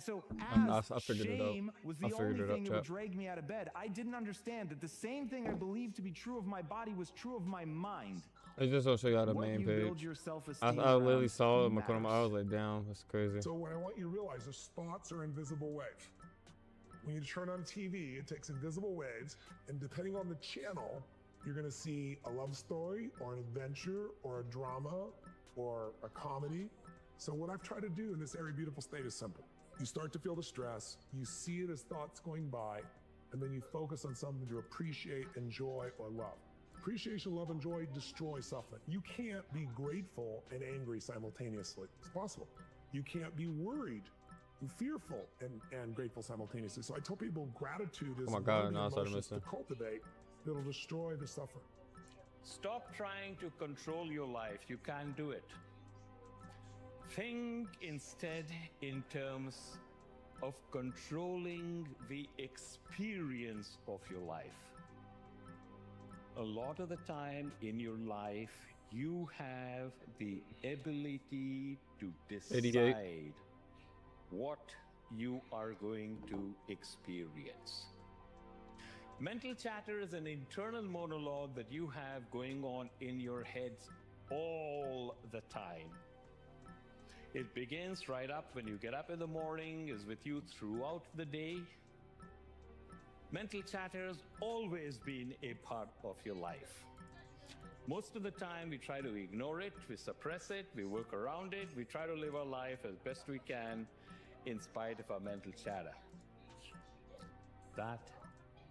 so I as figured it out. shame was I the figured only it out, thing that would chat. drag me out of bed, I didn't understand that the same thing I believed to be true of my body was true of my mind. I just don't show you how the What main you build page. your I self-esteem literally around saw it. I matters. was like, damn, that's crazy. So what I want you to realize is thoughts are invisible waves. When you turn on TV, it takes invisible waves, and depending on the channel, you're gonna see a love story or an adventure or a drama or a comedy. So what I've tried to do in this Airy Beautiful State is simple. You start to feel the stress, you see it as thoughts going by, and then you focus on something to appreciate, enjoy, or love. Appreciation, love, and joy destroy something. You can't be grateful and angry simultaneously. It's possible. You can't be worried and fearful and grateful simultaneously. So I tell people gratitude is Oh my God, one no, I of the started emotions to missing. cultivate that'll destroy the suffering. Stop trying to control your life. You can't do it. Think instead in terms of controlling the experience of your life. A lot of the time in your life, you have the ability to 88. decide what you are going to experience. Mental chatter is an internal monologue that you have going on in your heads all the time. It begins right up when you get up in the morning, is with you throughout the day. Mental chatter has always been a part of your life. Most of the time, we try to ignore it, we suppress it, we work around it, we try to live our life as best we can in spite of our mental chatter. That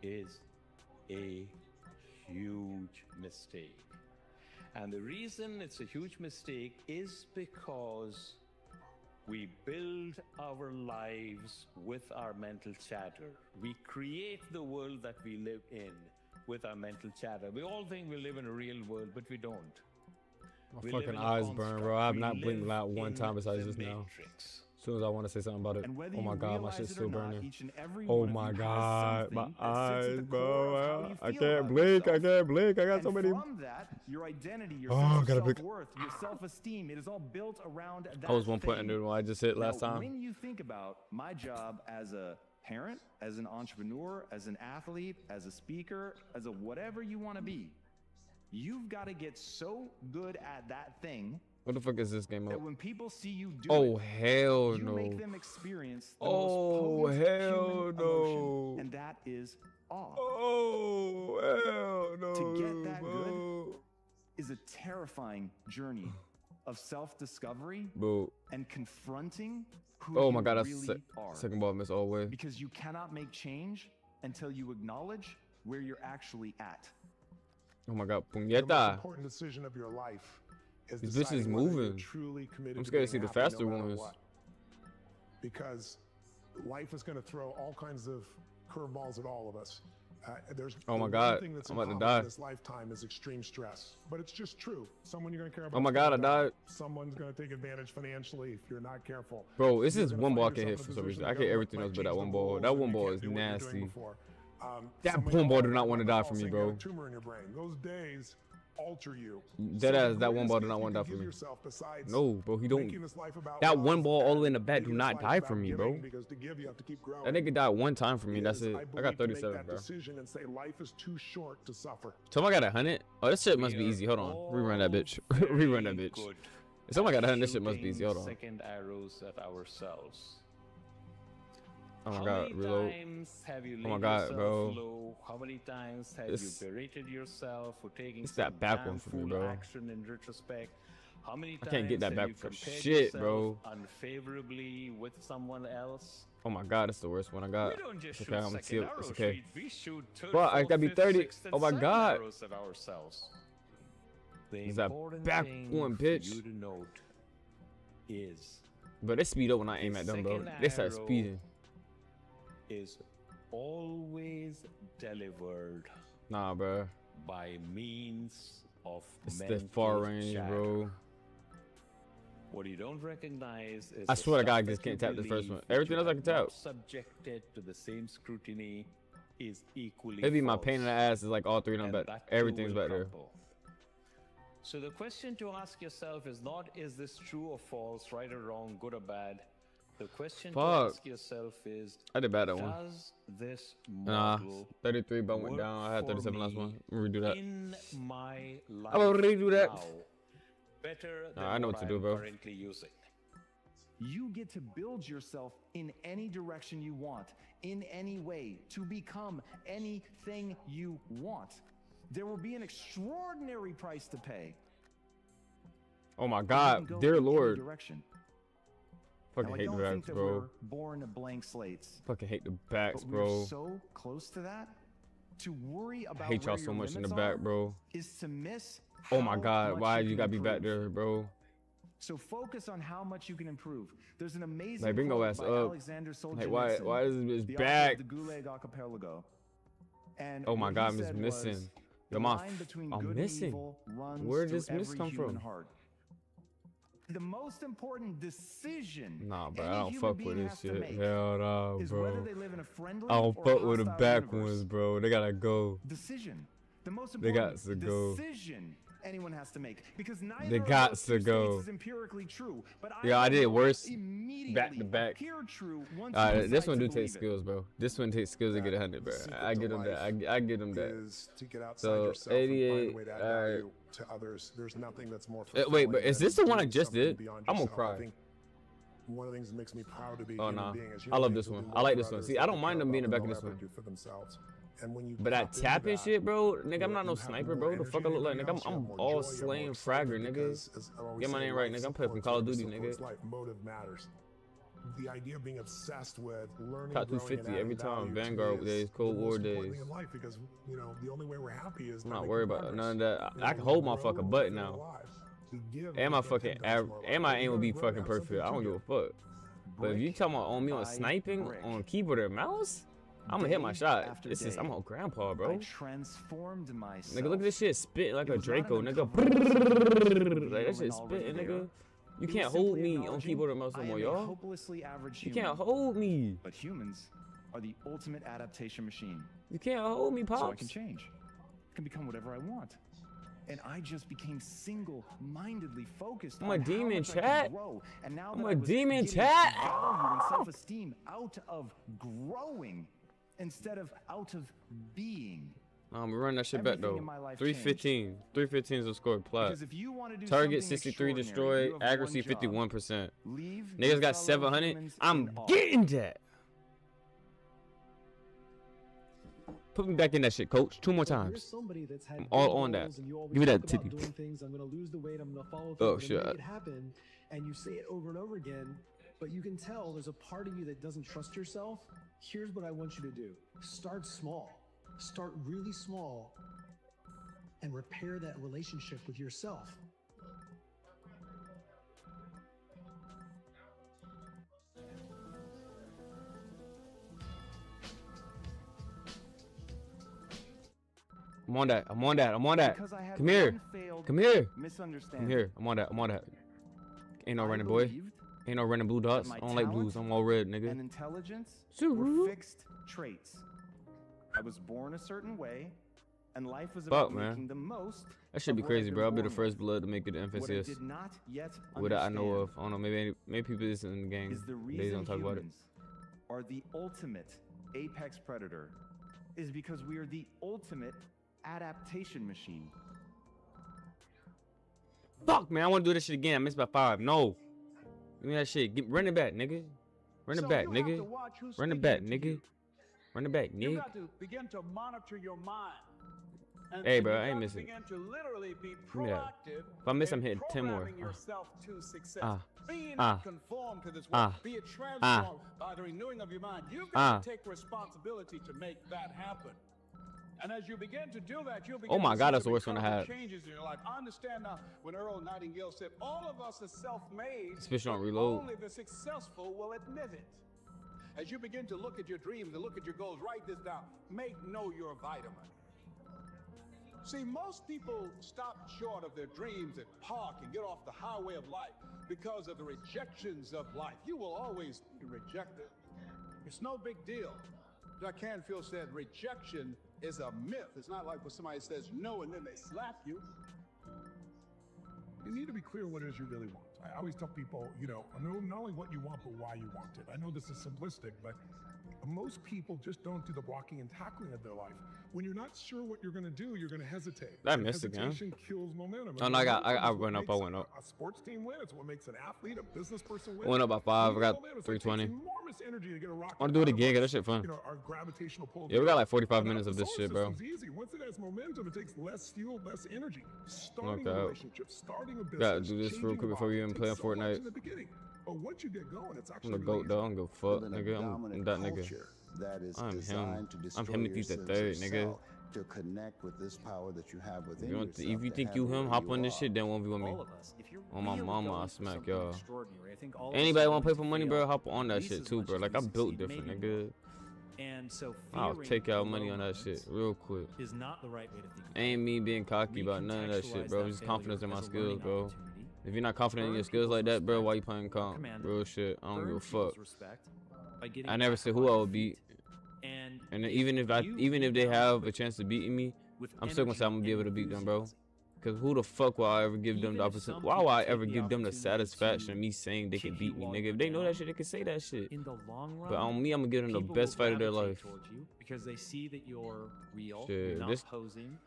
is a huge mistake. And the reason it's a huge mistake is because we build our lives with our mental chatter. We create the world that we live in with our mental chatter. We all think we live in a real world, but we don't. My We live fucking in a eyes burn, construct. bro. I have We not blinked live not one in time besides the just now. Matrix. As soon as I want to say something about it. And whether Oh my you God, my realize shit's it still or not, burning. each and every Oh one of my you has God, my something that sits at eyes, the core of how bro. you I feel can't about blink. I yourself. can't blink. I got And so many. from that, your identity, your Oh, sense of gotta blink. self-worth, your self-esteem, it is all built around that I was 1 point thing. under what I just hit last Now, time. when you think about my job as a parent, as an entrepreneur, as an athlete, as a speaker, as a whatever you want to be, you've got to get so good at that thing What the fuck is this game that up? when people see you do Oh, it, hell you no. make them experience the Oh, most potent hell human no. emotion, and that is awe. Oh, hell no. To get that bro. good is a terrifying journey of self-discovery Bro. and confronting who Oh you my God, that's really are. second ball miss all the way. Because you cannot make change until you acknowledge where you're actually at. Oh my God, The most puñeta. important decision of your life is These bitches deciding whether you're moving. truly committed I'm to scared to see being the happy faster no matter ones. what. Because life is going to throw all kinds of curveballs at all of us. There's Oh my the God, one thing that's I'm in about to common die. in this lifetime is extreme stress. But it's just true. Someone you're going to care about. Oh my God, I died. Someone's going to take advantage financially if you're not careful. Bro, it's You're just gonna one find ball I can yourself hit in a for some position reason. the I get government everything might else but change that the one ball. rules That and one you ball can't is do what you're doing nasty. before. That Someone one ball got do a not want to red die ball for me, saying you bro. have a tumor in your brain. Those days alter you. That So ass, the that one greatest ball do gift not you want to can die for give me. yourself besides No, bro, he don't. making this life about That love one ball all the way in the and back do making this not life die about for me, giving, bro. Because to give, you have to keep growing. That nigga died one time for me. That's is, it. I believe, got to make 37, that bro. decision and say life is too short to suffer. Somebody got 100. Oh, this shit must be We easy. are Hold on. Rerun that bitch. all Rerun that very bitch. good If somebody got at 100, this shit must be easy. Hold on. shooting second arrows at ourselves. Oh my How God, many reload. times have you Oh my laid God, yourself bro. low? How many times have It's- you berated yourself for taking it's that some back damn one for me, fool bro. action in retrospect? How many I times can't get that have back you for compared shit, yourself bro. unfavorably with someone else? Oh my God, that's the worst one I got. We don't just It's shoot okay, I'm gonna second seal it. arrows. It's okay. We shoot third, Bro, I fourth, gotta be fifth, 30. sixth, and Oh my seventh God. arrows at ourselves. The It's that important back thing one, for bitch. you to note is But they speed up when I aim The at them, bro. second They start arrow speeding. is always delivered Nah, bro. by means of It's the mental far range, chatter. bro. What you don't recognize is I the swear to God, I stuff just that you can't tap the first believe one. that Everything you else I are can tap. not subjected to the same scrutiny is equally Maybe my false, pain in the ass is like all three of them, and but that too everything's will better. crumble. So the question to ask yourself is not, is this true or false, right or wrong, good or bad? The question Fuck. to ask yourself is, I did bad that one. does this Nah, model 33, but went work down. I had for 37 last me one. I'm gonna redo that. in my life I'm gonna redo that. now better than I know what to do, I'm bro. currently using? You get to build yourself in any direction you want, in any way, to become anything you want. There will be an extraordinary price to pay. Oh my but you God, can go dear in any Lord. direction. Fucking Now, I hate the don't backs, think that bro. we're born to blank slates, Fucking hate the backs, but bro. we're so close to that. To worry I about hate y'all where so your much in the limits back, are bro. is to miss Oh my how God, much why you you can gotta be back improve. there, bro? So focus on how much you can improve. There's an amazing Like, bring your quote ass by up. Alexander Solzhenitsyn, Like, why is this the back? author of the Gulag Archipelago. And Oh my what God, he I'm just said missing. was, Yo, the my line between I'm good missing. and evil runs Where did through this miss every come human from? heart. The most important decision Nah, bro, any I don't human fuck with being this has to shit. make Hell no, is whether bro. they live in a friendly I don't or fuck with the hostile back universe. ones, bro. They gotta go. Decision. The most They important gots to go. decision anyone has to make, because neither They of gots those to two go. states is empirically true. But Yeah, I either did of those worse immediately back to back. appear true once you This decide one to do take believe it. skills, bro. This one takes skills to get 100, bro. Secret I to get them that. life I get them that. is to get outside So, yourself and find 88, a way to add alright. value to others. There's nothing that's more Wait, fulfilling but is than this the one I doing just something did? beyond I'm gonna yourself. I cry. think one of the things that makes me proud to be a Oh, human nah. being is I love human this beings one. will do I more like for this one. others See, than I they don't mind care them being about back than in they'll this ever one. do for themselves. And when you But that tap into tapping that, shit, bro, nigga, I'm you not no have sniper, more bro. The energy fuck I than look like, anybody nigga. else. You have I'm more all joy, you have slaying more fragger, excitement nigga. because, as I always Get my say, name right, life nigga. I'm playing from supports Call of whatever Duty, supports nigga. life. Motive matters. The idea of being obsessed with learning, Top growing, and 250 every adding time. value to me Vanguard is days, Cold the War most important days. thing in life, because you know the only way we're happy is I'm by not making worried about progress. none of that. You know, I can when hold we my grow, fucking we butt feel now. alive. We give And my we get fucking 10 times more alive. and my But aim you will be gotta grow to fucking have something perfect. I to don't give give. a fuck. But if you Brick talking about on me on by sniping brick. on keyboard or mouse, I'm gonna hit my Day shot. after This is day, I'm a grandpa, I bro. transformed myself. Nigga, look at this shit spitting like It a was not Draco, an nigga. uncomfortable situation Like that feeling shit already spitting, there. nigga. You It was can't hold simply me on acknowledging keyboard or mouse no I more, am a y'all. hopelessly average You human. can't hold me. But humans are the ultimate adaptation machine. You can't hold me, So I can pops. change. I can become whatever I want. And I just became single-mindedly focused I'm a on how demon, much I could chat. grow. And now I'm that a I was demon, getting chat. value and self-esteem out of growing instead of out of being. We run that shit back Everything though. in my life 315. 315 is the score. Plat. Because if you want to do Target something 63 extraordinary, destroyed. you have one Accuracy job. 51%. Leave Niggas your got fellow 700. humans I'm in awe. getting that. Put me back in that shit, coach. 2 more So you're times. somebody that's had I'm all big on that. goals and you always Give me that talk about titty. doing things. I'm gonna lose the weight. I'm gonna follow Oh, through. I'm gonna shit. make it happen. And you say it over and over again, but you can tell there's a part of you that doesn't trust yourself. Here's what I want you to do: start small. Start really small, and repair that relationship with yourself. I'm on that. I'm on that. I'm on that. Because I had Come here. one failed Come here. misunderstanding. Come here. I'm on that. I'm on that. Ain't no I running, boy. believed Ain't no running blue dots. my I don't like talent blues. I'm all red, and nigga. intelligence Shoo. were fixed traits. I was born a certain way, and life was Fuck, about man. making the most. That should be of what I'd crazy, been bro. I'll be the born first with. blood to make it to What I MFCS. did not yet What I know understand of. I don't know. Maybe people this in the gang. is the They reason don't talk about it. humans are the ultimate apex predator is because we are the ultimate adaptation machine. Fuck, man. I want to do this shit again. I missed by 5. No. Give me that shit. Run it back, nigga. Run it back, nigga. Run it back, nigga. Run it back, You nigga. got to begin to monitor your mind. And Hey, you bro, I got ain't to missing. Begin to literally be Give me that. proactive. If I miss, in I'm hitting 10 more. programming yourself to success. Ah. Be Ah. not conformed to this Ah. world. Be it transformed Ah. by the renewing of your mind. You've Ah. got to take responsibility to make that happen. And as you begin to do that, you'll begin Oh my to God, see that's the worst one I incredible had. changes in your life. I understand now when Earl Nightingale said, all of us are self-made. Especially on but reload. Only the successful will admit it. As you begin to look at your dreams and look at your goals, write this down. Know your vitamin. See, most people stop short of their dreams and park and get off the highway of life because of the rejections of life. You will always be rejected. It's no big deal. Jack Canfield said rejection is a myth. It's not like when somebody says no and then they slap you. You need to be clear what it is you really want. I always tell people, you know, not only what you want, but why you want it. I know this is simplistic, but most people just don't do the blocking and tackling of their life. When you're not sure what you're going to do, you're going to hesitate. I missed again. Hesitation kills momentum. Oh, no, I went up. I went up. A sports team win. It's what makes an athlete, a business person win. I went up by 5. I got Momentum. 320. It takes enormous energy to get a rocket. I want to do it again. Get that shit fun. You know, our gravitational pull. Yeah, we got like 45 Now, minutes of the this solar shit, bro. system's easy. Once it has momentum, it takes less fuel, less energy. Starting Okay. a relationship, starting a business. Gotta do this real changing quick a before we body even play on takes so much Fortnite. in the beginning. But once you get going, it's I'm actually the really GOAT, easy. though. I don't give a fuck, Building a nigga. I'm dominant that nigga. culture that is I'm him. designed to I'm destroy Timothy your the sense third, of nigga. self, to connect with this power that you have within You yourself. if you to think you handle him, who hop you on this are. shit, then 1v1 me. All of us, if you're On my really mama, going I'll for smack something y'all. extraordinary, I think all of us Anybody are want to going play for to money, fail bro? Hop on at that least shit as too, much bro. as Like, we I'm built succeed, different, maybe nigga. more. And so I'll fearing take y'all the money low on that shit moments real quick. is not the right way to think about Ain't me being cocky it. about none of that shit, bro. Recontextualize Just that confidence in failure my as a skills, learning bro. opportunity. If you're not confident in Earn your skills like people's that, bro, respect. why you playing comp? Command Real it. shit. I don't Earn give a people's fuck. respect by getting I never back said up who on I your would beat. feet. And And if even if you they get have down a chance to beat me, with I'm still gonna say I'm gonna be able to energy beat them, and bro. enthusiasm, Cause who the fuck will I ever give them Even the if opportunity? some Why will people I take ever the give them the opportunity satisfaction to of me saying they can kick beat you me, while nigga? you're If they know down, that shit, they can say that shit. in the long run, But on me, I'm gonna give them the people best will fight of their gravitate life. towards you because they see that you're real, Shit, you're not this- posing.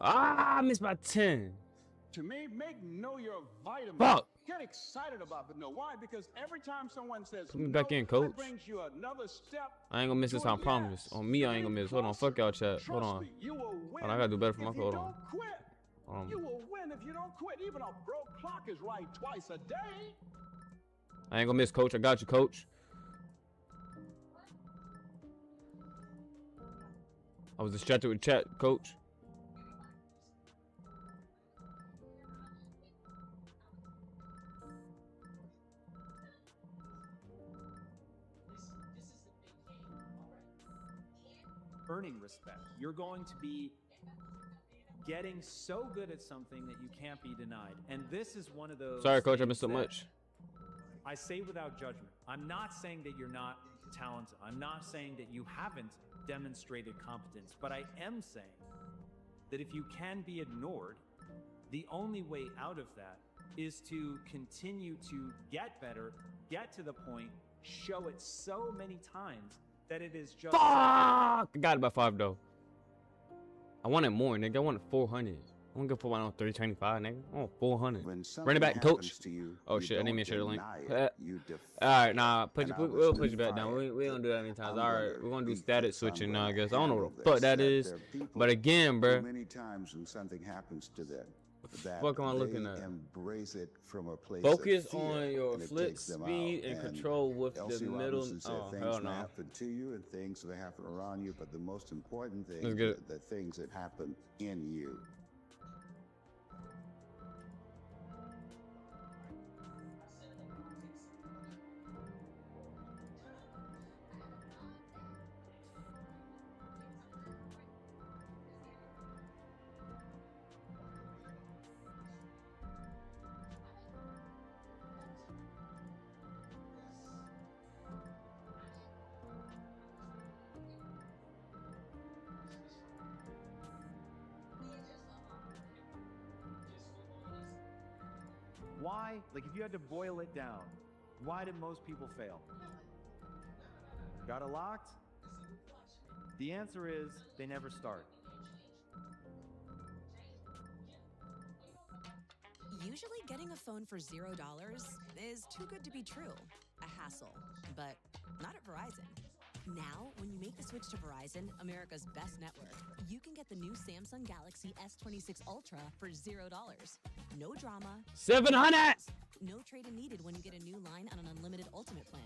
I missed by 10. To me, make know your vitamin. Fuck. Get excited about the no. Why? Because every time someone says Put me back no, in, coach. that brings you another step. I ain't gonna miss this time, I to a promise. yes. On me, I ain't gonna miss. Hold on, fuck y'all chat. Hold Trust on. me, you will win. I gotta do better for my if you code. don't quit. Hold on. You will win if you don't quit. Even a broke clock is right twice a day. I ain't gonna miss, coach. I got you, coach. I was distracted with chat, coach. Earning respect. You're going to be getting so good at something that you can't be denied. And this is one of those. Sorry, coach. I things missed so that much. I say without judgment. I'm not saying that you're not talented. I'm not saying that you haven't demonstrated competence. But I am saying that if you can be ignored, the only way out of that is to continue to get better, get to the point, show it so many times that it is just. Fuck! I got it by 5 though. I wanted more, nigga. I wanted 400. I don't give a fuck about 325, nigga. I want 400. When Run it something back, coach. happens to you, Oh you shit, I didn't don't even share the link. deny it, you defy Alright, nah, And I was we'll put you back down. defiant We don't do that many times. I'm Alright, gonna we're gonna do be static fixed. I'm switching now, I gonna guess. I don't know what handle the fuck this. that is. There are people But again, who bruh. many times when something happens to them, that fuck am I they looking at? embrace it from a place Focus of fear, on your and it flip takes them speed out. and control with the L.C. middle. Robinson said Oh, things hell may no. happen to you and things that happen around you, but the most important thing Let's is get it. the things that happen in you. Why? Like, if you had to boil it down, why did most people fail? Got it locked? The answer is they never start. Usually getting a phone for $0 is too good to be true. A hassle, but not at Verizon. Now, when you make the switch to Verizon, America's best network, you can get the new Samsung Galaxy S26 Ultra for $0. No drama. 700! No trade-in needed when you get a new line on an unlimited ultimate plan.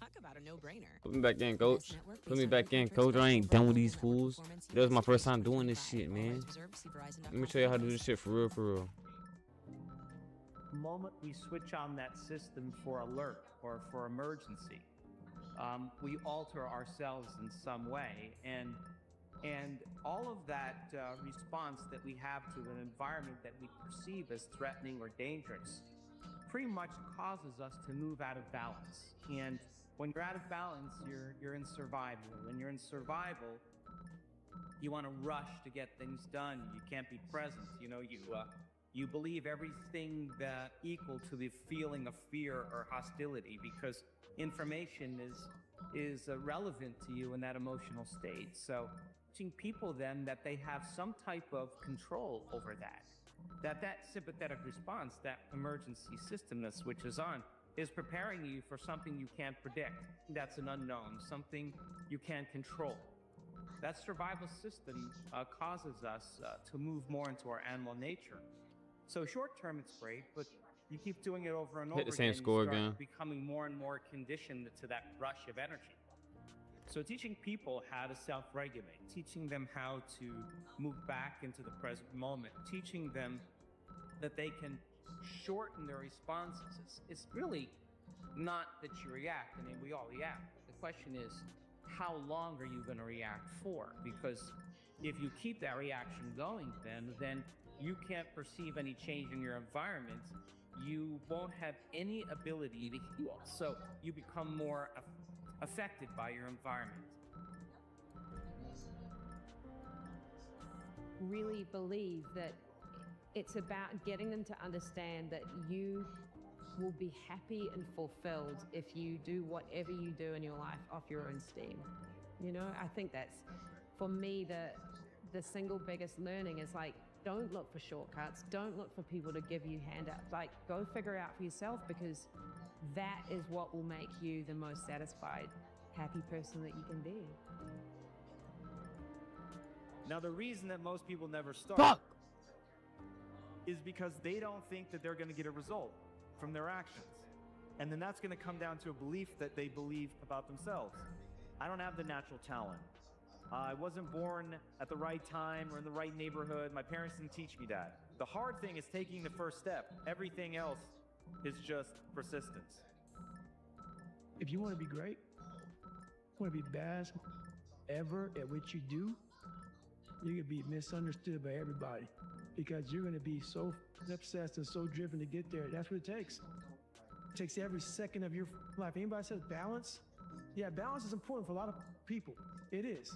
Talk about a no-brainer. Put me back in, coach. Put me back in, coach. I ain't done with these fools. That was my first time doing this shit, man. Let me show you how to do this shit for real, for real. The moment we switch on that system for alert or for emergency, we alter ourselves in some way, and all of that response that we have to an environment that we perceive as threatening or dangerous pretty much causes us to move out of balance. And when you're out of balance, you're in survival. When you're in survival, you want to rush to get things done. You can't be present. You know, You believe everything that equal to the feeling of fear or hostility because information is relevant to you in that emotional state. So teaching people then that they have some type of control over that sympathetic response, that emergency system that switches on, is preparing you for something you can't predict. That's an unknown, something you can't control. That survival system causes us to move more into our animal nature. So short term, it's great, but you keep doing it over and over Hit the same again, score you start again. becoming more and more conditioned to that rush of energy. So teaching people how to self-regulate, teaching them how to move back into the present moment, teaching them that they can shorten their responses. It's really not that you react. I mean, we all react. The question is, how long are you going to react for? Because if you keep that reaction going, then you can't perceive any change in your environment. You won't have any ability to heal. So you become more affected by your environment. Really believe that it's about getting them to understand that you will be happy and fulfilled if you do whatever you do in your life off your own steam. You know, I think that's, for me, the single biggest learning is like, don't look for shortcuts. Don't look for people to give you handouts. Like, go figure out for yourself, because that is what will make you the most satisfied, happy person that you can be. Now, the reason that most people never start is because they don't think that they're going to get a result from their actions. And then that's going to come down to a belief that they believe about themselves. I don't have the natural talent. I wasn't born at the right time or in the right neighborhood. My parents didn't teach me that. The hard thing is taking the first step. Everything else is just persistence. If you want to be great, want to be best ever at what you do, you're going to be misunderstood by everybody, because you're going to be so obsessed and so driven to get there. That's what it takes. It takes every second of your life. Anybody says balance? Yeah, balance is important for a lot of people. It is.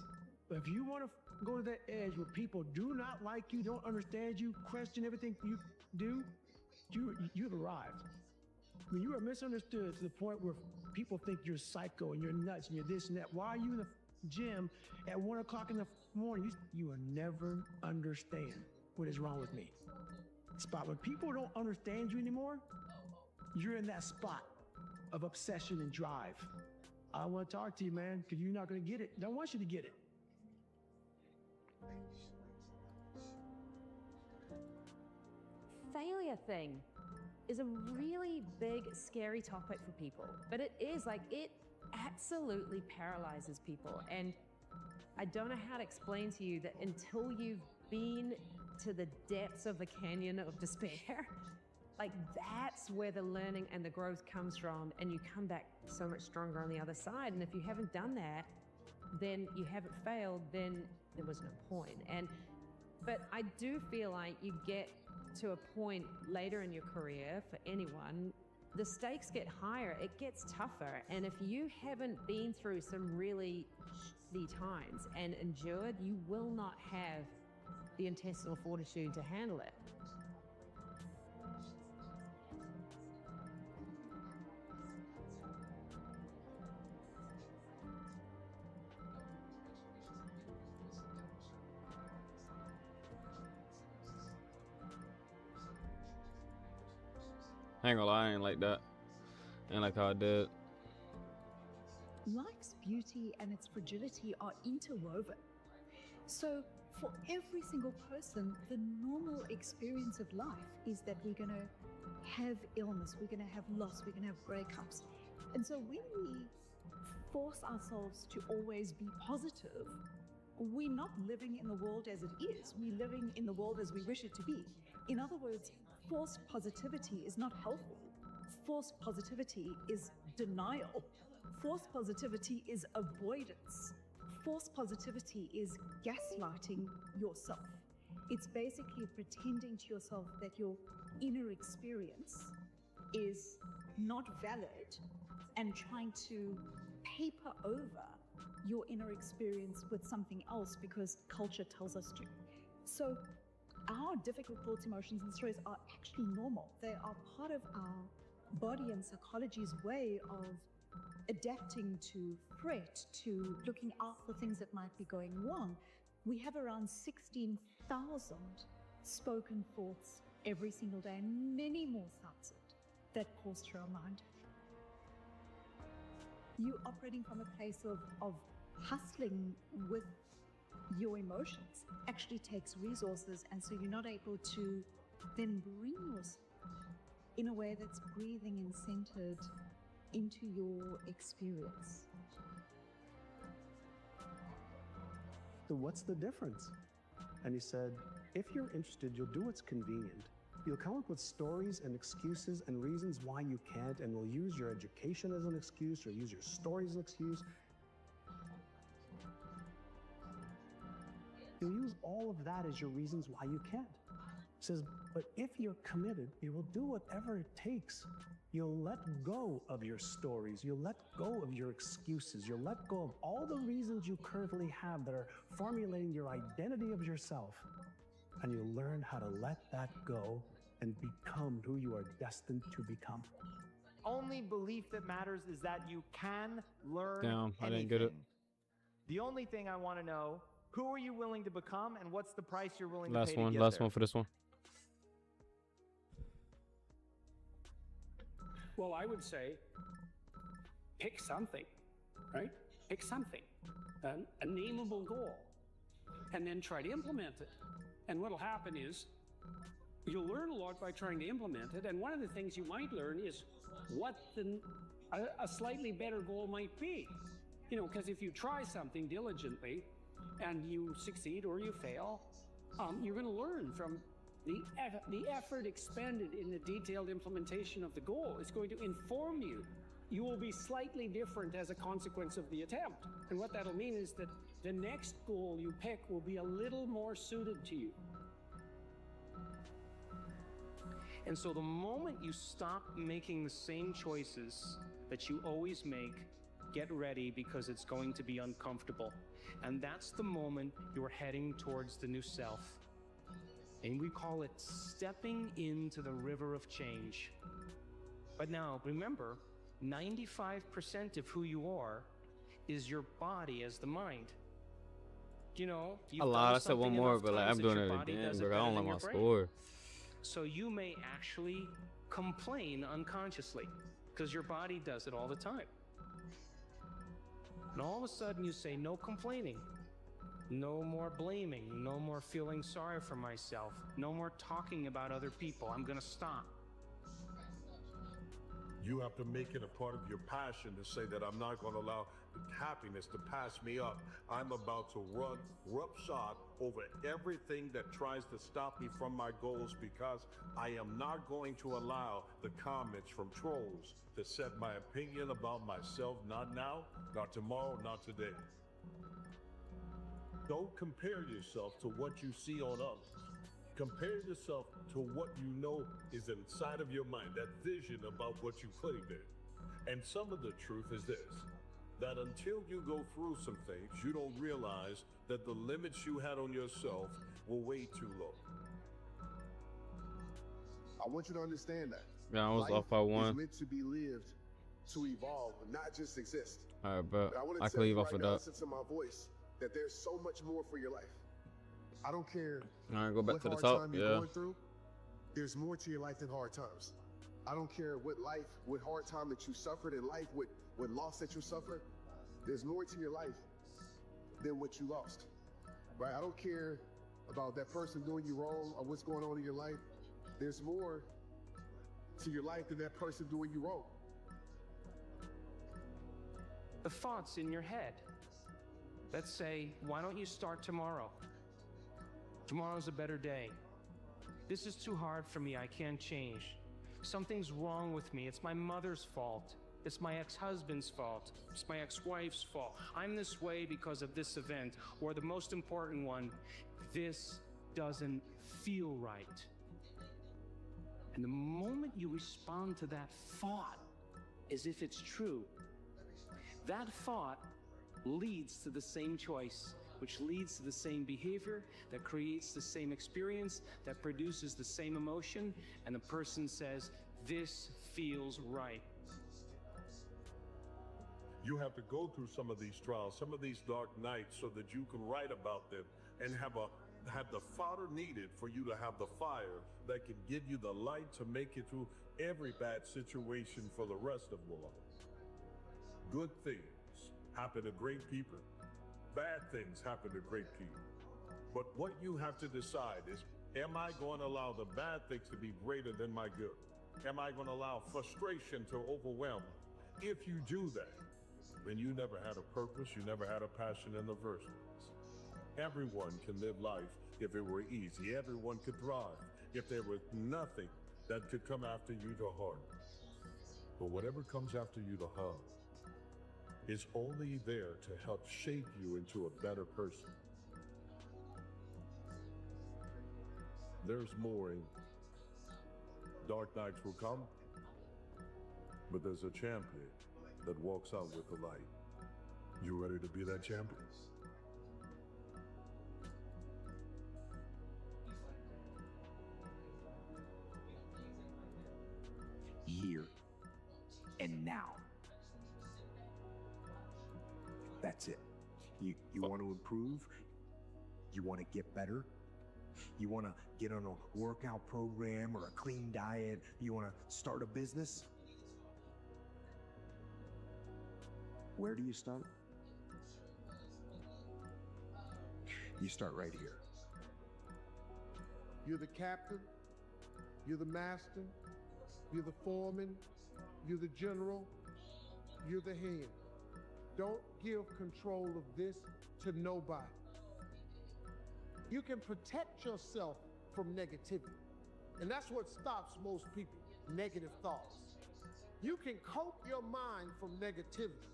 But if you want to go to that edge where people do not like you, don't understand you, question everything you do, you've arrived. When you are misunderstood to the point where people think you're psycho and you're nuts and you're this and that, why are you in the gym at 1 o'clock in the morning? You will never understand what is wrong with me. Spot. When people don't understand you anymore, you're in that spot of obsession and drive. I want to talk to you, man, because you're not going to get it. Don't want you to get it. Failure thing is a really big, scary topic for people, but it is like, it absolutely paralyzes people. And I don't know how to explain to you that until you've been to the depths of the canyon of despair, like, that's where the learning and the growth comes from, and you come back so much stronger on the other side. And if you haven't done that, then you haven't failed, then there was no point. But I do feel like you get to a point later in your career, for anyone, the stakes get higher, it gets tougher. And if you haven't been through some really shitty times and endured, you will not have the intestinal fortitude to handle it. I ain't gonna lie, I ain't like that. I ain't like how I did. Life's beauty and its fragility are interwoven. So for every single person, the normal experience of life is that we're going to have illness, we're going to have loss, we're going to have breakups. And so when we force ourselves to always be positive, we're not living in the world as it is, we're living in the world as we wish it to be. In other words, forced positivity is not healthy. Forced positivity is denial. Forced positivity is avoidance. Forced positivity is gaslighting yourself. It's basically pretending to yourself that your inner experience is not valid and trying to paper over your inner experience with something else because culture tells us to. So our difficult thoughts, emotions, and stories are actually normal. They are part of our body and psychology's way of adapting to threat, to looking out for things that might be going wrong. We have around 16,000 spoken thoughts every single day, and many more thoughts that course through our mind. You operating from a place of hustling with your emotions actually takes resources, and so you're not able to then bring yourself in a way that's breathing and centered into your experience. So what's the difference? And he said, if you're interested, you'll do what's convenient. You'll come up with stories and excuses and reasons why you can't, and we'll use your education as an excuse or use your stories as an excuse. You'll use all of that as your reasons why you can't. He says, but if you're committed, you will do whatever it takes. You'll let go of your stories. You'll let go of your excuses. You'll let go of all the reasons you currently have that are formulating your identity of yourself. And you'll learn how to let that go and become who you are destined to become. Only belief that matters is that you can learn Damn, I anything. didn't get it. The only thing I want to know, who are you willing to become and what's the price you're willing Last to pay one, to get last there? one for this one. Well, I would say pick something, right? Pick something, a nameable goal, and then try to implement it. And what'll happen is you'll learn a lot by trying to implement it. And one of the things you might learn is what a slightly better goal might be. You know, because if you try something diligently and you succeed or you fail, you're going to learn from the effort expended in the detailed implementation of the goal. Is going to inform you. You will be slightly different as a consequence of the attempt. And what that'll mean is that the next goal you pick will be a little more suited to you. And so the moment you stop making the same choices that you always make, get ready because it's going to be uncomfortable. And that's the moment you're heading towards the new self. And we call it stepping into the river of change. But now, remember, 95% of who you are is your body as the mind. You know, A lot. I said one more, but like I'm doing it again, bro. I don't like my score. So you may actually complain unconsciously because your body does it all the time. And all of a sudden you say, no complaining, no more blaming, no more feeling sorry for myself, no more talking about other people. I'm going to stop. You have to make it a part of your passion to say that I'm not going to allow happiness to pass me up. I'm about to run roughshod over everything that tries to stop me from my goals because I am not going to allow the comments from trolls to set my opinion about myself, not now, not tomorrow, not today. Don't compare yourself to what you see on others. Compare yourself to what you know is inside of your mind, that vision about what you're putting there. And some of the truth is this, that until you go through some things, you don't realize that the limits you had on yourself were way too low. I want you to understand that. Yeah, I was Life off by is one. meant to be lived, to evolve, not just exist. All right, but I want I to can tell leave you off right with now, that. listen to my voice, that there's so much more for your life. I don't care All right, go back what to the hard top. time you're Yeah. going through. There's more to your life than hard times. I don't care what hard time that you suffered in life, what loss that you suffered. There's more to your life than what you lost, right? I don't care about that person doing you wrong or what's going on in your life. There's more to your life than that person doing you wrong. The thoughts in your head that say, why don't you start tomorrow? Tomorrow's a better day. This is too hard for me, I can't change. Something's wrong with me, it's my mother's fault. It's my ex-husband's fault. It's my ex-wife's fault. I'm this way because of this event. Or the most important one, this doesn't feel right. And the moment you respond to that thought as if it's true, that thought leads to the same choice. which leads to the same behavior, that creates the same experience, that produces the same emotion, and the person says, this feels right. You have to go through some of these trials, some of these dark nights, so that you can write about them and have the fodder needed for you to have the fire that can give you the light to make it through every bad situation for the rest of your life. Good things happen to great people. Bad things happen to great people. But what you have to decide is, am I going to allow the bad things to be greater than my good? Am I going to allow frustration to overwhelm? If you do that, then you never had a purpose, you never had a passion in the first place. Everyone can live life if it were easy. Everyone could thrive if there was nothing that could come after you to harm. But whatever comes after you to harm is only there to help shape you into a better person. There's more in you. Dark nights will come, but there's a champion that walks out with the light. You ready to be that champion? Here and now. That's it. You want to improve? You want to get better? You want to get on a workout program or a clean diet? You want to start a business? Where do you start? You start right here. You're the captain, you're the master, you're the foreman, you're the general, you're the head. Don't give control of this to nobody. You can protect yourself from negativity. And that's what stops most people, negative thoughts. You can coat your mind from negativity.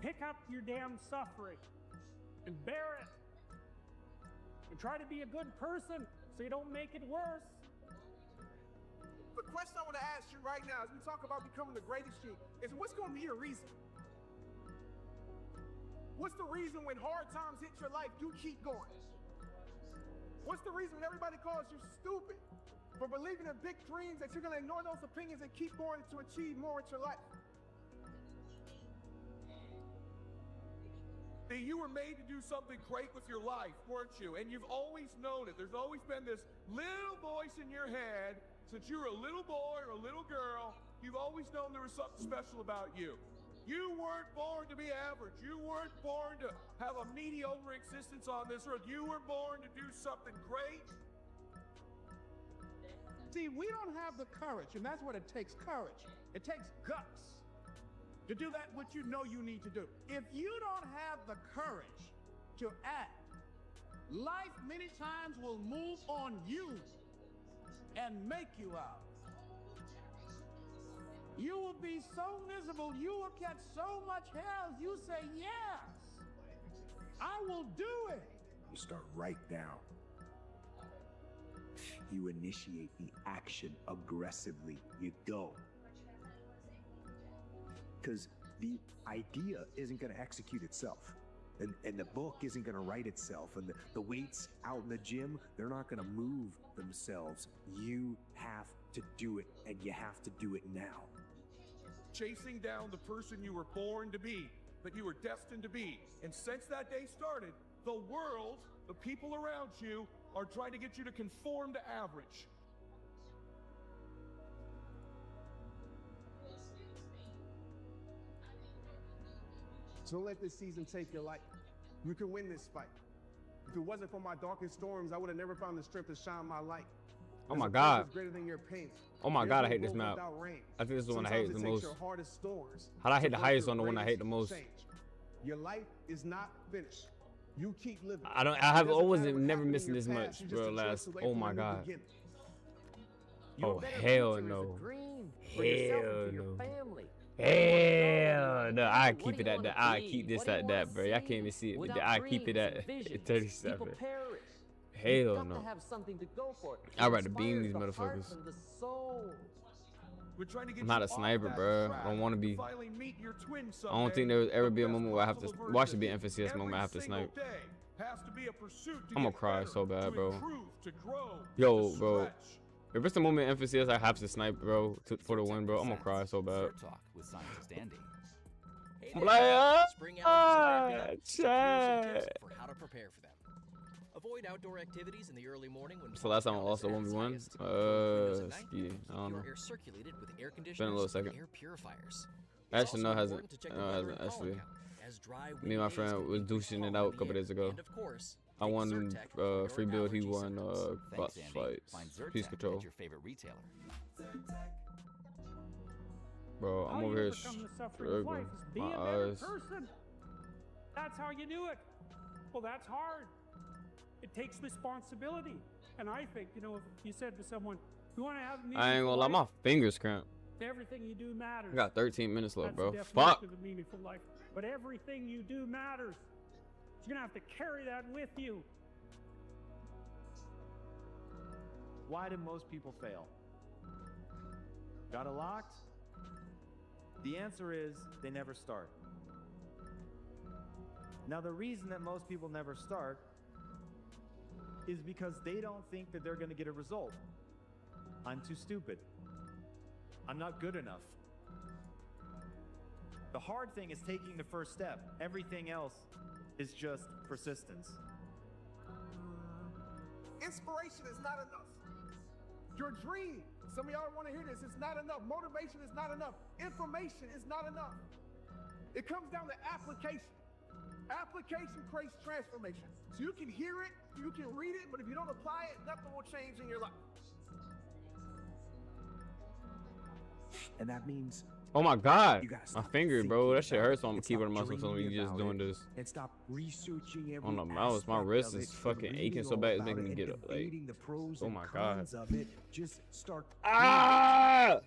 Pick up your damn suffering and bear it. And try to be a good person so you don't make it worse. The question I want to ask you right now as we talk about becoming the greatest you is, what's going to be your reason? What's the reason when hard times hit your life, you keep going? What's the reason when everybody calls you stupid for believing in big dreams that you're going to ignore those opinions and keep going to achieve more in your life? That you were made to do something great with your life, weren't you? And you've always known it. There's always been this little voice in your head since you were a little boy or a little girl. You've always known there was something special about you. You weren't born to be average. You weren't born to have a mediocre existence on this earth. You were born to do something great. See, we don't have the courage, and that's what it takes, courage. It takes guts to do that what you know you need to do. If you don't have the courage to act, life many times will move on you and make you out. You will be so miserable, you will catch so much hell, you say, yes, I will do it. You start right now. You initiate the action aggressively. You go. Because the idea isn't going to execute itself. And the book isn't going to write itself. And the weights out in the gym, they're not going to move themselves. You have to do it, and you have to do it now. Chasing down the person you were born to be, that you were destined to be. And since that day started, the world, the people around you, are trying to get you to conform to average. So don't let this season take your life. You can win this fight. If it wasn't for my darkest storms, I would have never found the strength to shine my light. Oh my God. Greater than your pain. Oh my God, I hate this map. I think this is the one I hate the most. How did I hit the highest on the one I hate the most? Your life is not finished. You keep living. I have always never missing this much, bro. Oh my God. Oh hell no. Hell no. Hell no. I keep it at that. I keep this at that, bro. I can't even see it. I keep it at 37. Hell no. I'd rather beam these motherfuckers. We're trying to get I'm not you a sniper, off that bro. track I don't want to be. finally meet your twin I don't think someday. there would ever The be a best moment where I have to. possible Watch it be version. an FCS moment I have to Every single snipe. day has to be a pursuit to I'm gonna get cry better, so bad, to bro. improve, to grow, Yo, to bro. stretch. If it's the moment in FCS I have to snipe, bro, for the win, bro, I'm gonna cry so bad. Talk with scientist Andy. Blair! Spring allergies are Chat. back. So here's some tips for how to prepare for them. Avoid outdoor activities in the early morning when So last time I lost a 1v1. Ski. I don't know. air circulated with air Been a conditioners little and second. air purifiers. Actually, no, it hasn't. important to check No, the it weather hasn't and actually. pollen count, as dry, Me windy and my days friend can was leave douching it pollen out a in the couple air. days ago. And of course, I take won Zyrtec for your free build. He allergy won symptoms. boss Thanks, Andy. fights. Find Zyrtec Peace at control. your favorite retailer. Bro, How I'm you over here overcome the suffering of life struggling. is be My a better eyes. person. That's how you do it. Well, that's hard. It takes responsibility. And I think, you know, if you said to someone, you want to have a I ain't meaningful gonna lie, my life, fingers cramp. everything you do matters. I got 13 minutes left, That's bro. the definition Fuck. of a meaningful life. But everything you do matters. You're gonna have to carry that with you. Why do most people fail? Got it locked? The answer is they never start. Now, the reason that most people never start is because they don't think that they're going to get a result. I'm too stupid. I'm not good enough. The hard thing is taking the first step. Everything else is just persistence. Inspiration is not enough. Your dream, some of y'all want to hear this, it's not enough. Motivation is not enough. Information is not enough. It comes down to application. Application creates transformation. So you can hear it, you can read it, but if you don't apply it, nothing will change in your life. And that means Oh my god. you gotta My stop finger, bro. thinking That shit about hurts it on my and keyboard and stop mouse. So dreaming you just about doing it this. and stop researching every On the mouse, my aspect wrist of is it, fucking reading aching so all bad, it's about making me it get and up, like, debating the pros oh and my God. cons of it. Just start Ah!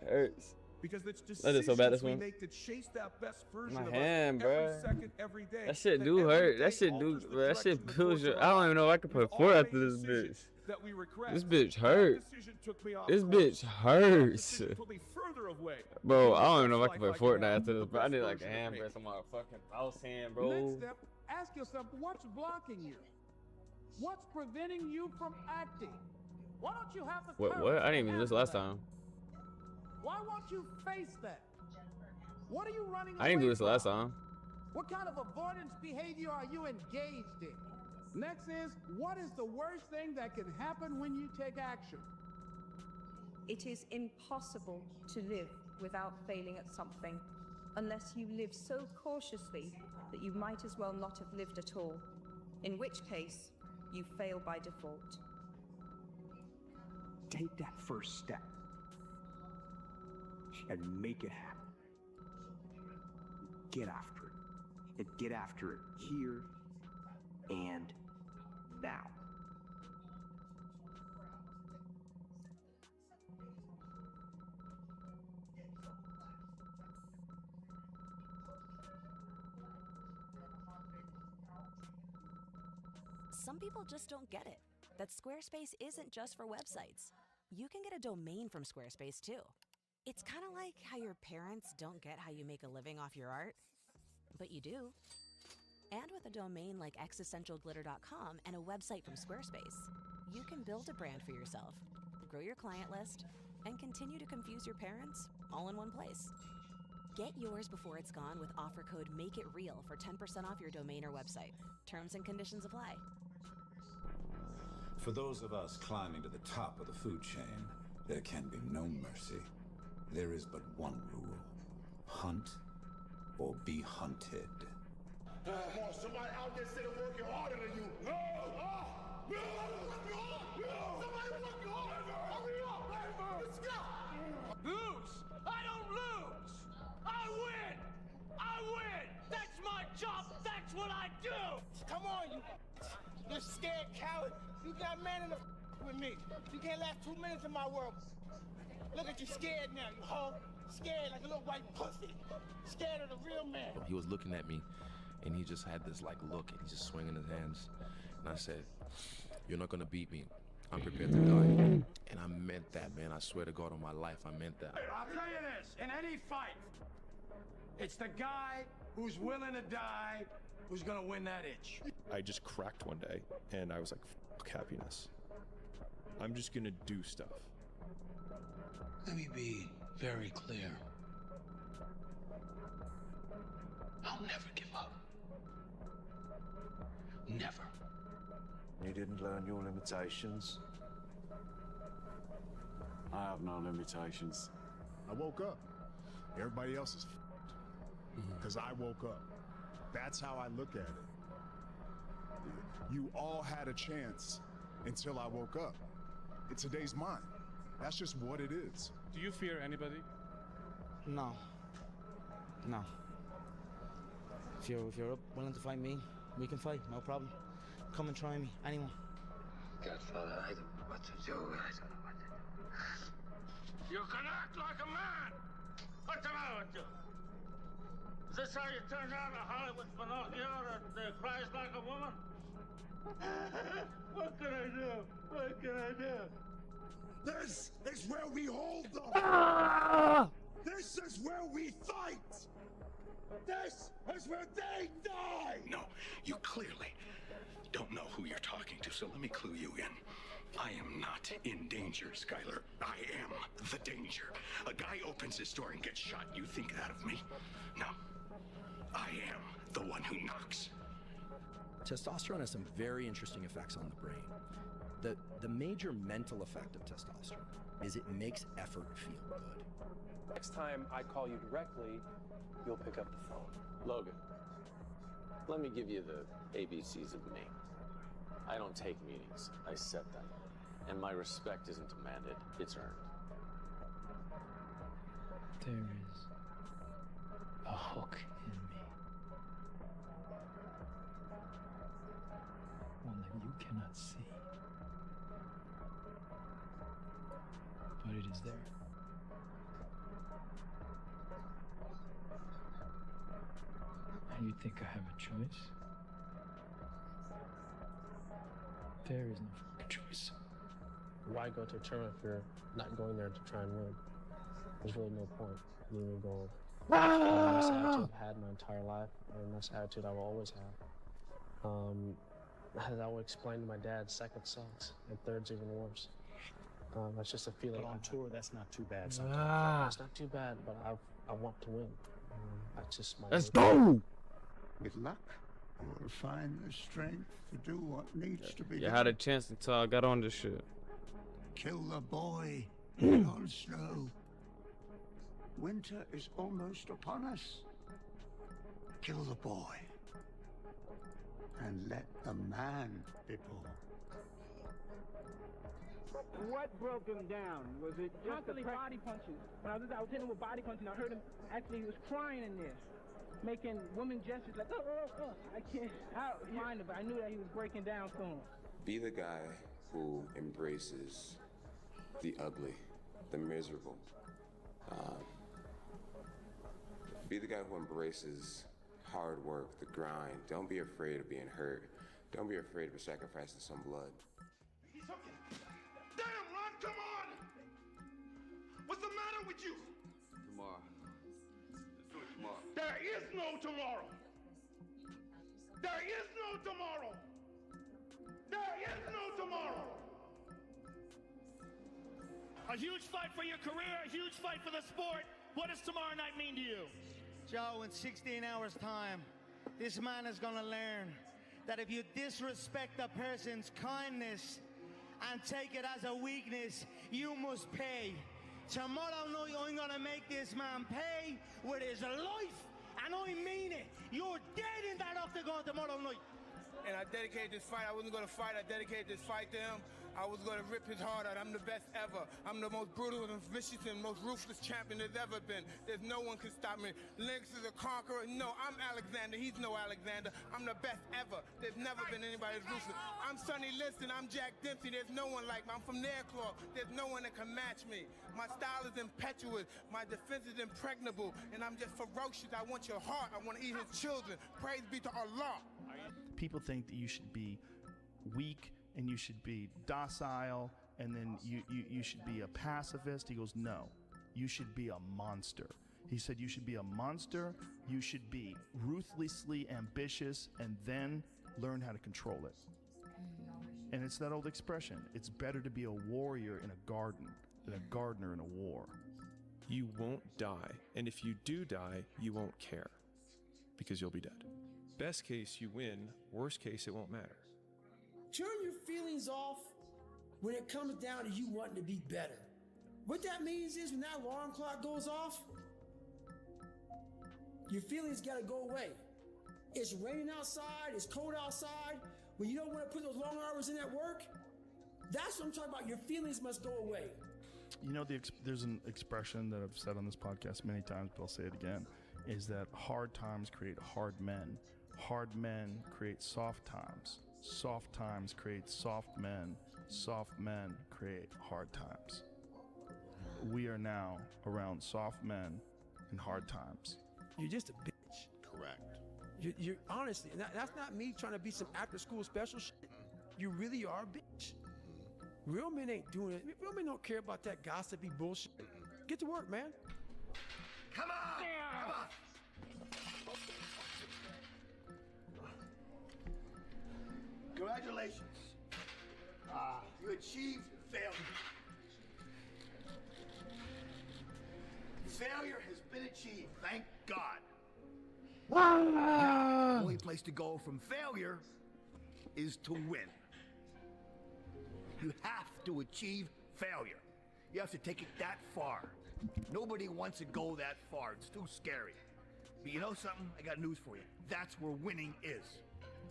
Hurts. Because it's That is so bad, this decisions we one. make to chase that best version My of hand, us every bruh. second, every day. That shit That do every hurt. day That shit do. alters the Bro, that shit direction, the builds course your. of I our don't even know if I can life. put We've four all after made this bitch. decisions that we regret. This bitch That hurt. decision took me off This course. bitch That hurts. decision put me further away. Bro, from I the don't even know if I best can play life I Fortnite have, after this, the bro. I best need like a version of hand me. press on my fucking mouse hand, Next bro. step, ask yourself what's blocking you? What's preventing you from acting? Why don't you have the What? courage What? I to didn't even do this handle last that? time. Why won't you face that? What are you running I didn't do away this last from? time. What kind of avoidance behavior are you engaged in? Next is, what is the worst thing that can happen when you take action? It is impossible to live without failing at something, unless you live so cautiously that you might as well not have lived at all, in which case you fail by default. take that first step and make it happen. Get after it. And get after it here and now. Some people just don't get it, that Squarespace isn't just for websites. You can get a domain from Squarespace too. It's kind of like how your parents don't get how you make a living off your art, but you do. And with a domain like existentialglitter.com and a website from Squarespace, you can build a brand for yourself, grow your client list, and continue to confuse your parents all in one place. Get yours before it's gone with offer code MAKEITREAL for 10% off your domain or website. Terms and conditions apply. For those of us climbing to the top of the food chain, there can be no mercy. There is but one rule: hunt or be hunted. Come on, somebody out there sitting working harder than you. No! Somebody working harder! Hurry up! Let's go! Lose! I don't lose! I win! I win! That's my job! That's what I do! Come on, you scared coward. You got man in the with me. You can't last 2 minutes in my world. Look at you scared now, you hoe. Scared like a little white pussy. Scared of the real man. He was looking at me, and he just had this like look, and he's just swinging his hands. And I said, "You're not gonna beat me. I'm prepared to die. And I meant that, man. I swear to God on my life, I meant that. I'll tell you this, in any fight, it's the guy who's willing to die who's gonna win that itch. I just cracked one day, and I was like, fuck happiness. I'm just gonna do stuff. Let me be very clear. I'll never give up. Never. You didn't learn your limitations. I have no limitations. I woke up. Everybody else is because I woke up. That's how I look at it. You all had a chance until I woke up. Today's mine. That's just what it is. Do you fear anybody? No. No. If you're willing to fight me, we can fight, no problem. Come and try me, anyone. Godfather, I don't know what to do. I don't know what to do. You can act like a man! What's the matter with you? Is this how you turn down a Hollywood Pinocchio that cries like a woman? What can I do? What can I do? This is where we hold them! Ah! This is where we fight! This is where they die! No, you clearly don't know who you're talking to, so let me clue you in. I am not in danger, Skylar. I am the danger. A guy opens his door and gets shot. You think that of me? No. I am the one who knocks. Testosterone has some very interesting effects on the brain. The major mental effect of testosterone is it makes effort feel good. Next time I call you directly, you'll pick up the phone. Logan, let me give you the ABCs of me. I don't take meetings, I set them. And my respect isn't demanded, it's earned. There is a hook in me. One that you cannot see. But it is there. And you think I have a choice? There is no fucking choice. Why go to a tournament if you're not going there to try and win? There's really no point in even going. The best attitude I've had my entire life, and the best attitude I will always have. As I would explain to my dad, second sucks, and third's even worse. That's just a feeling. But on tour, that's not too bad It's sometimes. not too bad, but I want to win. That's just my. Let's nature. go! With luck, we'll find the strength to do what needs to be You done. had a chance until I got on this shit. Kill the boy, Jon Snow. Winter is almost upon us. Kill the boy. And let the man be born. What broke him down? Was it just constantly body punches? When I was hitting him with body punching, I heard him actually, he was crying in there, making woman gestures like, I can't find him, but I knew that he was breaking down soon. Be the guy who embraces the ugly, the miserable. Be the guy who embraces hard work, the grind. Don't be afraid of being hurt. Don't be afraid of sacrificing some blood. He's okay. Damn, Ron, come on! What's the matter with you? Tomorrow. Let's do it tomorrow. There is no tomorrow. There is no tomorrow. There is no tomorrow. A huge fight for your career, a huge fight for the sport. What does tomorrow night mean to you? Joe, in 16 hours' time, this man is gonna learn that if you disrespect a person's kindness and take it as a weakness, you must pay. Tomorrow night, I'm gonna make this man pay with his life, and I mean it. You're dead in that octagon tomorrow night. And I dedicated this fight. I wasn't going to fight. I dedicated this fight to him. I was going to rip his heart out. I'm the best ever. I'm the most brutal and vicious and most ruthless champion there's ever been. There's no one can stop me. Lennox is a conqueror. No, I'm Alexander. He's no Alexander. I'm the best ever. There's never been anybody as ruthless. I'm Sonny Liston. I'm Jack Dempsey. There's no one like me. I'm from Nairclaw. There's no one that can match me. My style is impetuous. My defense is impregnable. And I'm just ferocious. I want your heart. I want to eat his children. Praise be to Allah. People think that you should be weak and you should be docile, and then you should be a pacifist. He goes, no, you should be a monster. He said you should be a monster, you should be ruthlessly ambitious, and then learn how to control it. And it's that old expression, it's better to be a warrior in a garden than a gardener in a war. You won't die, and if you do die, you won't care, because you'll be dead. Best case, you win. Worst case, it won't matter. Turn your feelings off when it comes down to you wanting to be better. What that means is when that alarm clock goes off, your feelings gotta go away. It's raining outside, it's cold outside, when you don't want to put those long hours in at work, that's what I'm talking about. Your feelings must go away. You know, there's an expression that I've said on this podcast many times, but I'll say it again, is that hard times create hard men. Hard men create soft times. Soft times create soft men. Soft men create hard times. We are now around soft men and hard times. You're just a bitch. Correct. You're honestly, and that's not me trying to be some after school special shit. You really are a bitch. Real men ain't doing it. Real men don't care about that gossipy bullshit. Get to work, man. Come on! Come on! Congratulations. You achieved failure. Failure has been achieved, thank God. Now, the only place to go from failure is to win. You have to achieve failure. You have to take it that far. Nobody wants to go that far. It's too scary. But you know something? I got news for you. That's where winning is.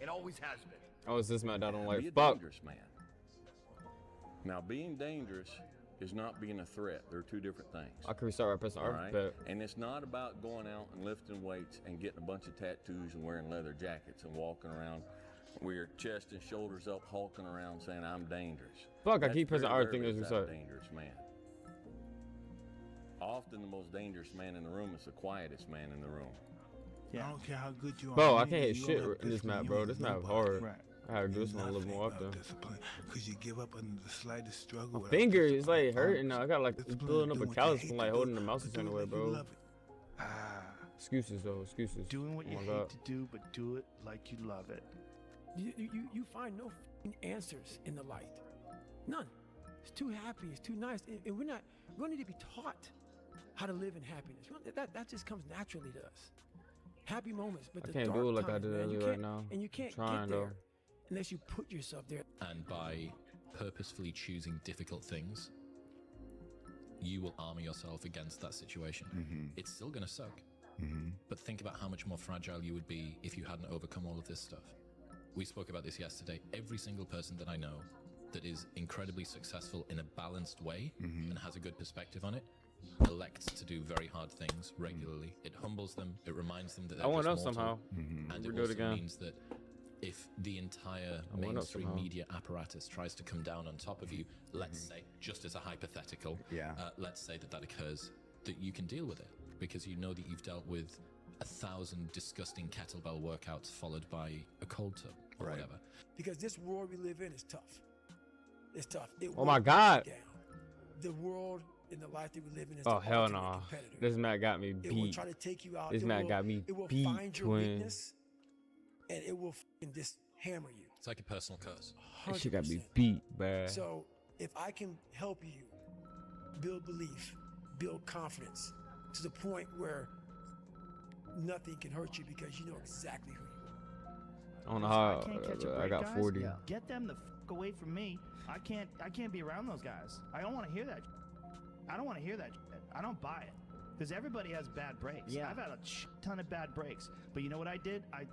It always has been. Oh, it's this man that I don't Be like. a Fuck. dangerous man. Now, being dangerous is not being a threat. They're two different things. I could start repressing All art, right? but And it's not about going out and lifting weights and getting a bunch of tattoos and wearing leather jackets and walking around with your chest and shoulders up, hulking around saying, I'm dangerous. Fuck, I That's keep pressing very art thing rarely as is we that a said. dangerous man. Often the most dangerous man in the room is the quietest man in the room. I don't care how good you are. Bro, I man, can't hit you shit don't have in this discipline, map, you bro. ain't This map nobody. hard. Right. I gotta do this one a little more often. Discipline, because you give up under the slightest struggle. My without finger is discipline. like hurting now. I got like Discipline, building up do a what you callus hate from to like do, holding the mouse but do it anywhere, like you bro. love it. Excuses though, excuses. Doing what you Oh my hate God. to do, but do it like you love it. You find no f***ing answers in the light. None. It's too happy. It's too nice. And we don't need to be taught how to live in happiness. That just comes naturally to us. Happy moments, but I the can't dark do it like I times, did man, you earlier right can't- now. And you can't Trying, get there though. unless you put yourself there. And by purposefully choosing difficult things, you will armor yourself against that situation. It's still going to suck. But think about how much more fragile you would be if you hadn't overcome all of this stuff. We spoke about this yesterday. Every single person that I know that is incredibly successful in a balanced way and has a good perspective on it elects to do very hard things regularly. It humbles them. It reminds them that they're I went just up mortal. somehow. And We'll it do it also again. means that if the entire I went up mainstream somehow. media apparatus tries to come down on top of you, let's say, just as a hypothetical, let's say that occurs, that you can deal with it because you know that you've dealt with 1,000 disgusting kettlebell workouts followed by a cold tub or whatever. Because this world we live in is tough. It's tough. It Oh will my break God. you down. The world and the life that we live in is Oh the hell ultimate no! competitor. This map got me It will beat. try to take you out. This It map will- got me It will beat, find your twin. weakness, and it will f***ing just hammer you. It's like a personal curse. That shit got me 100%. beat, bruh. So if I can help you build belief, build confidence to the point where nothing can hurt you because you know exactly who you are. I don't know how I can't catch a I break, got guys. 40. Get them the f away from me. I can't be around those guys. I don't want to hear that. I don't want to hear that. I don't buy it. Because everybody has bad breaks. Yeah. I've had a ton of bad breaks. But you know what I did? I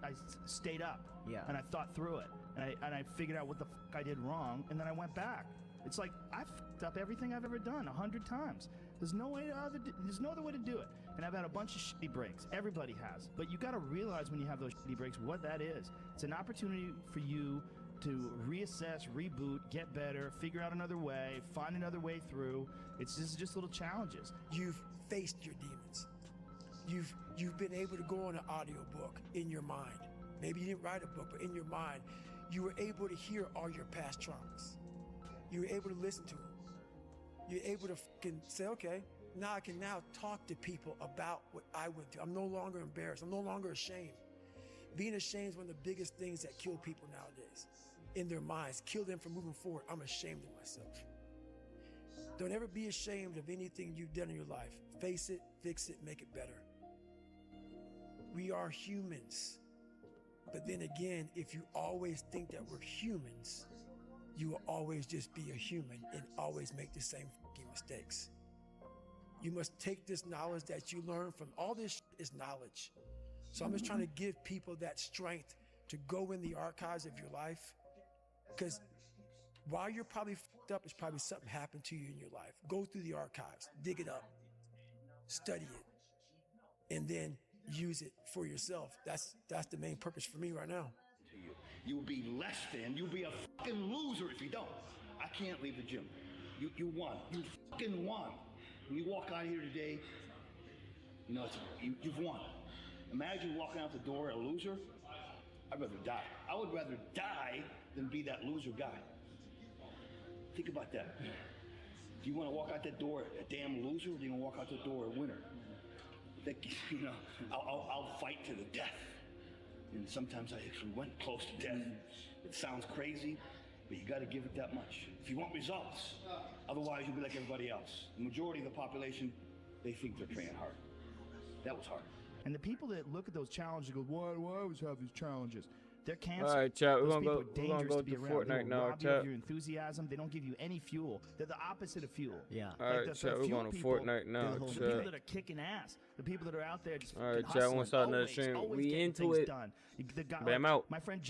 stayed up. Yeah. And I thought through it. And I figured out what the f I did wrong. And then I went back. It's like I f***ed up everything I've ever done 100 times. There's no other way to do it. And I've had a bunch of shitty breaks. Everybody has. But you got to realize when you have those shitty breaks what that is. It's an opportunity for you to reassess, reboot, get better, figure out another way, find another way through. It's just little challenges. You've faced your demons. You've been able to go on an audiobook in your mind. Maybe you didn't write a book, but in your mind, you were able to hear all your past traumas. You were able to listen to them. You're able to fucking say, okay, now I can now talk to people about what I went through. I'm no longer embarrassed. I'm no longer ashamed. Being ashamed is one of the biggest things that kill people nowadays. In their minds, kill them from moving forward. I'm ashamed of myself. Don't ever be ashamed of anything you've done in your life. Face it, fix it, make it better. We are humans. But then again, if you always think that we're humans, you will always just be a human and always make the same fucking mistakes. You must take this knowledge that you learn from all this shit is knowledge. So I'm just trying to give people that strength to go in the archives of your life. Because while you're probably fucked up, it's probably something happened to you in your life. Go through the archives, dig it up, study it, and then use it for yourself. That's the main purpose for me right now. You'll be less than. You'll be a fucking loser if you don't. I can't leave the gym. You won. You fucking won. When you walk out of here today, you know you've won. Imagine walking out the door a loser. I'd rather die. I would rather die than be that loser guy. Think about that. Do you want to walk out that door a damn loser, or do you want to walk out the door a winner? You know, I'll fight to the death. And sometimes I actually went close to death. It sounds crazy, but you got to give it that much if you want results. Otherwise, you'll be like everybody else. The majority of the population, they think they're praying hard. That was hard. And the people that look at those challenges and go, why do I always have these challenges? They're cancer. All right, chat. We're Those gonna people go. are We're gonna dangerous go to be to around. Fortnite They will now, rob you chat. of your enthusiasm. They don't give you any fuel. They're the opposite of fuel. Yeah. All right, chat. We're fuel going to people, Fortnite now, the chat. people that are kicking ass. The people that are out there just All right, fucking chat. I want to hustling, start another always, stream. always We getting into things it. done. The guy, Bam out. My friend